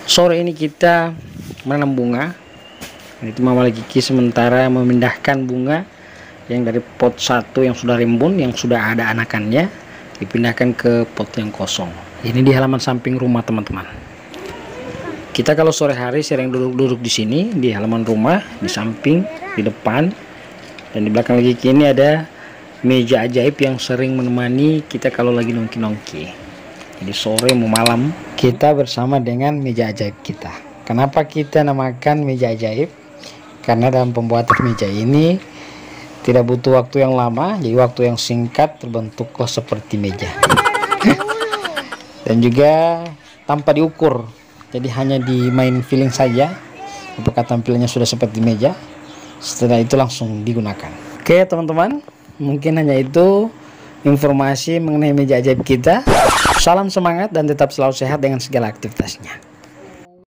Sore ini kita menanam bunga. Itu Mama Kiki sementara memindahkan bunga yang dari pot satu yang sudah rimbun, yang sudah ada anakannya, dipindahkan ke pot yang kosong. Ini di halaman samping rumah teman-teman. Kita kalau sore hari sering duduk-duduk di sini di halaman rumah, di samping, di depan, dan di belakang Kiki ini ada meja ajaib yang sering menemani kita kalau lagi nongki-nongki. Jadi sore mau malam kita bersama dengan meja ajaib kita. Kenapa kita namakan meja ajaib? Karena dalam pembuatan meja ini tidak butuh waktu yang lama, jadi waktu yang singkat terbentuklah seperti meja. Dan juga tanpa diukur, jadi hanya dimain feeling saja apakah tampilannya sudah seperti meja. Setelah itu langsung digunakan. Oke teman-teman, mungkin hanya itu informasi mengenai meja ajaib kita. Salam semangat dan tetap selalu sehat dengan segala aktivitasnya.